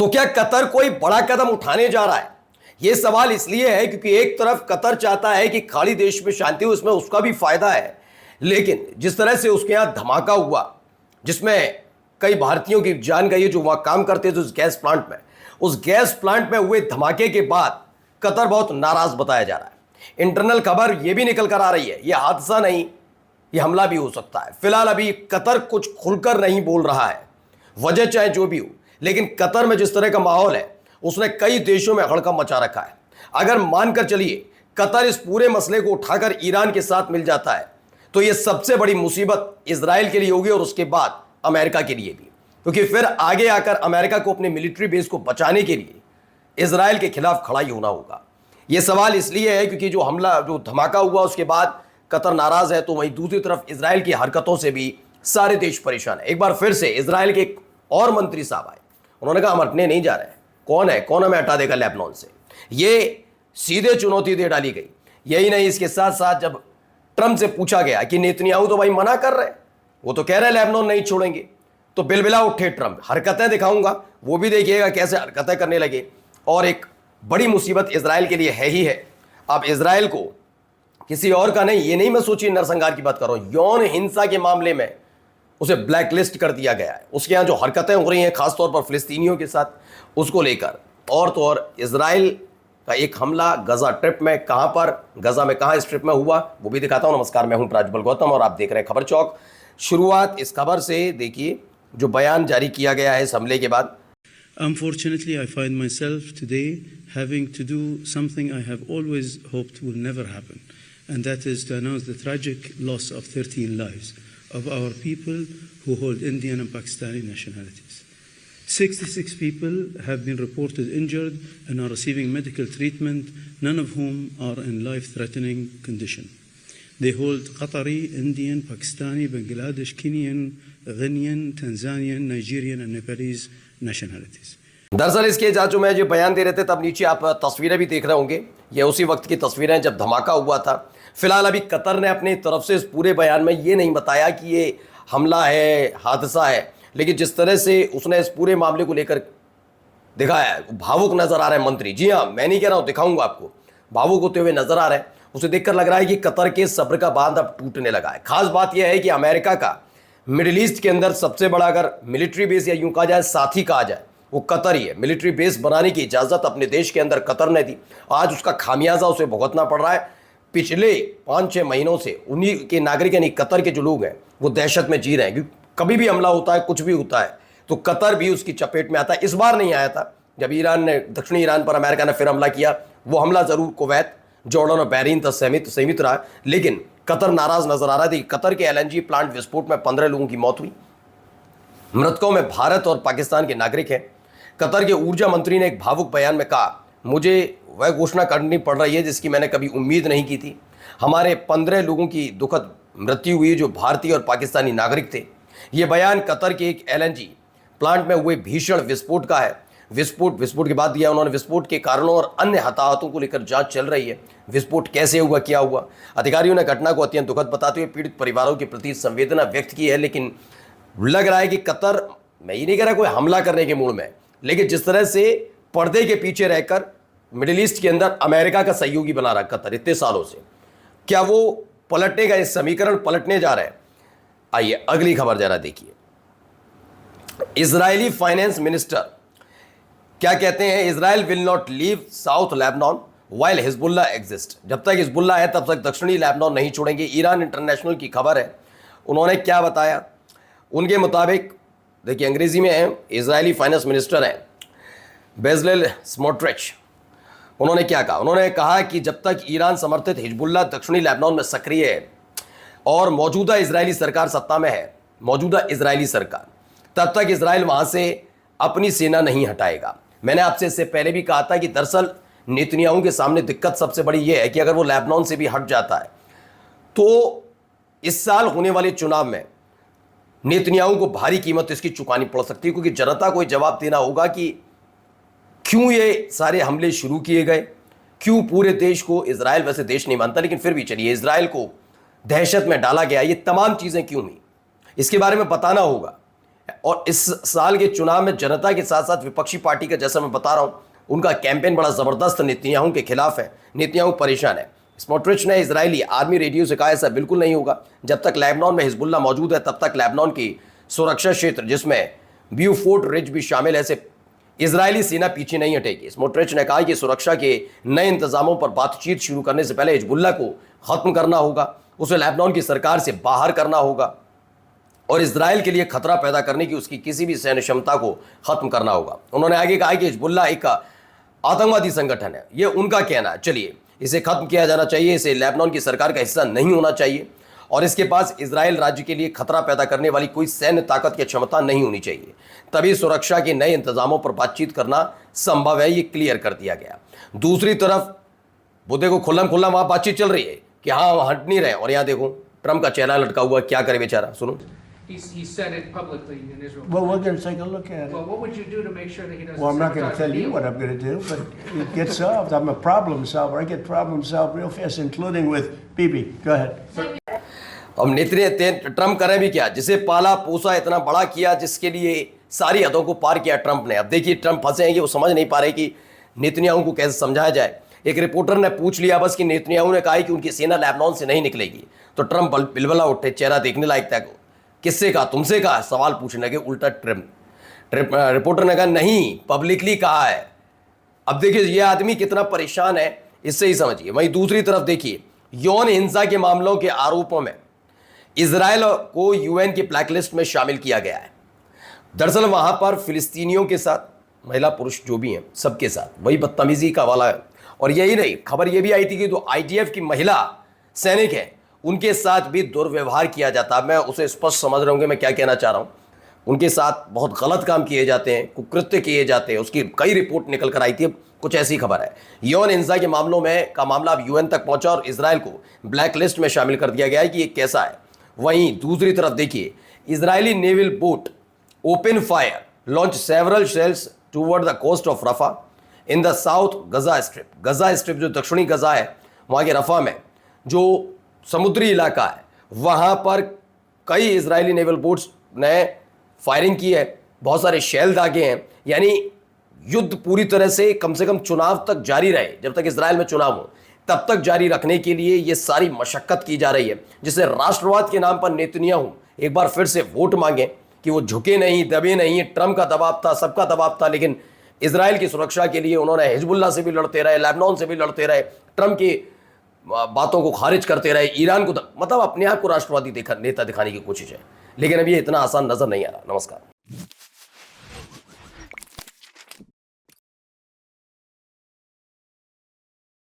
तो क्या कतर कोई बड़ा कदम उठाने जा रहा है? यह सवाल इसलिए है क्योंकि एक तरफ कतर चाहता है कि खाड़ी देश में शांति हो, उसमें उसका भी फायदा है, लेकिन जिस तरह से उसके यहां धमाका हुआ जिसमें कई भारतीयों की जान गई, जो वहां काम करते थे उस गैस प्लांट में, उस गैस प्लांट में हुए धमाके के बाद कतर बहुत नाराज बताया जा रहा है। इंटरनल खबर यह भी निकल कर आ रही है यह हादसा नहीं, यह हमला भी हो सकता है। फिलहाल अभी कतर कुछ खुलकर नहीं बोल रहा है, वजह चाहे जो भी हो, लेकिन कतर में जिस तरह का माहौल है उसने कई देशों में हड़कंप मचा रखा है। अगर मानकर चलिए कतर इस पूरे मसले को उठाकर ईरान के साथ मिल जाता है तो यह सबसे बड़ी मुसीबत इजराइल के लिए होगी और उसके बाद अमेरिका के लिए भी, क्योंकि फिर आगे आकर अमेरिका को अपने मिलिट्री बेस को बचाने के लिए इजराइल के खिलाफ खड़ा ही होना होगा। यह सवाल इसलिए है क्योंकि जो धमाका हुआ उसके बाद कतर नाराज है, तो वहीं दूसरी तरफ इजराइल की हरकतों से भी सारे देश परेशान है। एक बार फिर से इजराइल के एक और मंत्री साहब आए, उन्होंने कहा हम हटने नहीं जा रहे हैं। कौन हमें हटा देगा लेबनान से? ये सीधे चुनौती दे डाली गई। यही नहीं, इसके साथ साथ जब ट्रंप से पूछा गया कि नेतन्याहू तो भाई मना कर रहे, वो तो कह रहे लेबनान नहीं छोड़ेंगे, तो बिलबिला उठे ट्रंप। हरकतें दिखाऊंगा, वो भी देखिएगा कैसे हरकतें करने लगे। और एक बड़ी मुसीबत इजराइल के लिए है ही है। अब इजराइल को किसी और का नहीं, ये नहीं मैं सोचिए नरसंहार की बात कर रहा हूं, यौन हिंसा के मामले में उसे ब्लैकलिस्ट कर दिया गया है। उसके यहाँ जो हरकतें हो रही हैं खासतौर पर फिलिस्तीनियों के साथ, उसको लेकर और तो और इजराइल का एक हमला गजा ट्रिप में, कहां पर गजा में कहां इस ट्रिप में हुआ वो भी दिखाता हूं। नमस्कार, मैं हूं प्राज्वल गौतम और आप देख रहे हैं खबर चौक। शुरुआत इस खबर से देखिए जो बयान जारी किया गया है इस हमले के बाद। Unfortunately, I find myself today having to do something I have always hoped will never happen, and that is to announce the tragic loss of 13 lives of our people who hold Indian and Pakistani nationalities. 66 people have been reported injured and are receiving medical treatment, none of whom are in life-threatening condition. They hold Qatari, Indian, Pakistani, Bangladesh, Kenyan, Ghanaian, Tanzanian, Nigerian and Nepalese nationalities. दरअसल इसके जो मैं जो बयान दे रहे थे तब नीचे आप तस्वीरें भी देख रहे होंगे, ये उसी वक्त की तस्वीरें जब धमाका हुआ था। फिलहाल अभी कतर ने अपनी तरफ से इस पूरे बयान में ये नहीं बताया कि ये हमला है, हादसा है, लेकिन जिस तरह से उसने इस पूरे मामले को लेकर दिखाया है, भावुक नजर आ रहा है मंत्री। जी हाँ, मैं नहीं कह रहा हूँ, दिखाऊंगा आपको, भावुक होते हुए नजर आ रहे हैं। उसे देखकर लग रहा है कि कतर के सब्र का बांध अब टूटने लगा है। खास बात यह है कि अमेरिका का मिडिल ईस्ट के अंदर सबसे बड़ा अगर मिलिट्री बेस या यूं कहा जाए साथी कहा जाए वो कतर ही है। मिलिट्री बेस बनाने की इजाजत अपने देश के अंदर कतर ने दी, आज उसका खामियाजा उसे भुगतना पड़ रहा है। पिछले 5-6 महीनों से उन्हीं के नागरिक यानी कतर के जो लोग हैं वो दहशत में जी रहे हैं, क्योंकि कभी भी हमला होता है, कुछ भी होता है तो कतर भी उसकी चपेट में आता है। इस बार नहीं आया था जब दक्षिणी ईरान पर अमेरिका ने फिर हमला किया। वो हमला जरूर कुवैत, जॉर्डन और बहरीन तक सीमित रहा, लेकिन कतर नाराज नजर आ रहा था। कतर के LNG प्लांट विस्फोट में 15 लोगों की मौत हुई। मृतकों में भारत और पाकिस्तान के नागरिक हैं। कतर के ऊर्जा मंत्री ने एक भावुक बयान में कहा, मुझे वह घोषणा करनी पड़ रही है जिसकी मैंने कभी उम्मीद नहीं की थी। हमारे 15 लोगों की दुखद मृत्यु हुई जो भारतीय और पाकिस्तानी नागरिक थे। यह बयान कतर के एक LNG प्लांट में हुए भीषण विस्फोट का है। विस्फोट के बाद दिया उन्होंने। विस्फोट के कारणों और अन्य हताहतों को लेकर जांच चल रही है। विस्फोट कैसे हुआ, क्या हुआ, अधिकारियों ने घटना को अत्यंत दुखद बताते हुए पीड़ित परिवारों के प्रति संवेदना व्यक्त की है। लेकिन लग रहा है कि कतर, मैं ये नहीं कह रहा कोई हमला करने के मूड में, लेकिन जिस तरह से पर्दे के पीछे रहकर मिडिल ईस्ट के अंदर अमेरिका का सहयोगी बना रहा कतर इतने सालों से, क्या वो पलटने का, इस समीकरण पलटने जा रहे हैं? आइए अगली खबर जरा देखिए। इजरायली फाइनेंस मिनिस्टर क्या कहते हैं? Israel will not leave south Lebanon while Hezbollah exist. जब तक हिजबुल्लाह है तब तक दक्षिणी लेबनान नहीं छोड़ेंगे। ईरान इंटरनेशनल की खबर है। उन्होंने क्या बताया? उनके मुताबिक देखिए अंग्रेजी में है, इजरायली फाइनेंस मिनिस्टर हैं बेजलेल स्मोट्रिच। उन्होंने क्या कहा? उन्होंने कहा कि जब तक ईरान समर्थित हिजबुल्लाह दक्षिणी लेबनान में सक्रिय है और मौजूदा इजरायली सरकार सत्ता में है, मौजूदा इजरायली सरकार, तब तक इजराइल वहां से अपनी सेना नहीं हटाएगा। मैंने आपसे इससे पहले भी कहा था कि दरअसल नेतन्याहू के सामने दिक्कत सबसे बड़ी यह है कि अगर वो लेबनान से भी हट जाता है तो इस साल होने वाले चुनाव में नेतन्याहू को भारी कीमत इसकी चुकानी पड़ सकती है, क्योंकि जनता को जवाब देना होगा कि क्यों ये सारे हमले शुरू किए गए, क्यों पूरे देश को, इजराइल वैसे देश नहीं मानता लेकिन फिर भी चलिए, इजराइल को दहशत में डाला गया, ये तमाम चीज़ें क्यों हुई, इसके बारे में बताना होगा। और इस साल के चुनाव में जनता के साथ साथ विपक्षी पार्टी का, जैसा मैं बता रहा हूं, उनका कैंपेन बड़ा जबरदस्त नेतन्याहू के खिलाफ है। नेतन्याहू परेशान है। स्मोट्रिच ने इजरायली आर्मी रेडियो से कहा ऐसा बिल्कुल नहीं होगा। जब तक लेबनान में हिजबुल्लाह मौजूद है तब तक लेबनान की सुरक्षा क्षेत्र, जिसमें ब्यूफोर्ट रिज भी शामिल है, से इजरायली सेना पीछे नहीं हटेगी। स्मोट्रिच ने कहा कि सुरक्षा के नए इंतजामों पर बातचीत शुरू करने से पहले हिजबुल्लाह को खत्म करना होगा, उसे लेबनान की सरकार से बाहर करना होगा और इजराइल के लिए खतरा पैदा करने की उसकी किसी भी सैन्य क्षमता को खत्म करना होगा। उन्होंने आगे कहा कि हिजबुल्लाह एक आतंकवादी संगठन है, यह उनका कहना है। चलिए, इसे खत्म किया जाना चाहिए, इसे लेबनान की सरकार का हिस्सा नहीं होना चाहिए और इसके पास इजराइल राज्य के लिए खतरा पैदा करने वाली कोई सैन्य ताकत की क्षमता नहीं होनी चाहिए, तभी सुरक्षा के नए इंतजामों पर बातचीत करना संभव है, ये क्लियर कर दिया गया। दूसरी तरफ वो देखो खुल्लम खुल्ला वहां बातचीत चल रही है कि हाँ हट नहीं रहे, और यहाँ देखो ट्रंप का चेहरा लटका हुआ, क्या करे बेचारा। सुनो, He said it publicly in Israel. Well, we're going to take a look at it. Well, what would you do to make sure that he doesn't? Well, I'm not going to sabotage tell the you deal? what I'm going to do, but it gets solved. I'm a problem solver. I get problems solved real fast, including with Bibi. Go ahead. अब Trump करे भी क्या, जिसे पाला पोसा इतना बड़ा किया, जिसके लिए सारी हदों को पार किया ट्रंप ने। अब देखिए ट्रंप फंसे हैं कि वो समझ नहीं पा रहे कि नेतन्याहू को कैसे समझाया जाए। एक रिपोर्टर ने पूछ लिया बस कि नेतन्याहू ने कहा कि उनकी सेना लेबनान से नहीं निकलेगी, तो ट्रंप बिलबला उठे, चेहरा देखने लायक था। किससे कहा, तुमसे कहा, सवाल पूछने लगे उल्टा रिपोर्टर ने कहा नहीं, पब्लिकली कहा है। अब देखिए ये आदमी कितना परेशान है, इससे ही समझिए। वहीं दूसरी तरफ देखिए, यौन हिंसा के मामलों के आरोपों में इजराइल को यूएन की ब्लैकलिस्ट में शामिल किया गया है। दरअसल वहां पर फिलिस्तीनियों के साथ, महिला पुरुष जो भी हैं सबके साथ वही बदतमीजी का वाला है। और यही नहीं, खबर यह भी आई थी कि जो आईडीएफ की महिला सैनिक हैं उनके साथ भी दुर्व्यवहार किया जाता है। मैं उसे स्पष्ट समझ रहा हूँ कि मैं क्या कहना चाह रहा हूँ। उनके साथ बहुत गलत काम किए जाते हैं, कुकृत्य किए जाते हैं। उसकी कई रिपोर्ट निकल कर आई थी, कुछ ऐसी खबर है। यौन हिंसा के मामलों में का मामला अब यूएन तक पहुंचा और इजराइल को ब्लैक लिस्ट में शामिल कर दिया गया है कि ये कैसा है। वहीं दूसरी तरफ देखिए, Israeli naval boat open fire launch several shells toward the coast of Rafah in the south Gaza strip. Gaza strip जो दक्षिणी गजा है, वहाँ के रफा में जो समुद्री इलाका है, वहाँ पर कई इजरायली नेवल बोट्स ने फायरिंग की है, बहुत सारे शेल दागे हैं। यानी युद्ध पूरी तरह से कम चुनाव तक जारी रहे, जब तक इजराइल में चुनाव हो तब तक जारी रखने के लिए ये सारी मशक्कत की जा रही है, जिससे राष्ट्रवाद के नाम पर नेतन्याहू एक बार फिर से वोट मांगे कि वो झुके नहीं, दबे नहीं। ट्रंप का दबाव था, सबका दबाव था, लेकिन इजराइल की सुरक्षा के लिए उन्होंने हिजबुल्लाह से भी लड़ते रहे, लेबनान से भी लड़ते रहे, ट्रंप की बातों को खारिज करते रहे, ईरान को मतलब अपने आप को राष्ट्रवादी नेता दिखाने की कोशिश है। लेकिन अब ये इतना आसान नजर नहीं आ रहा। नमस्कार।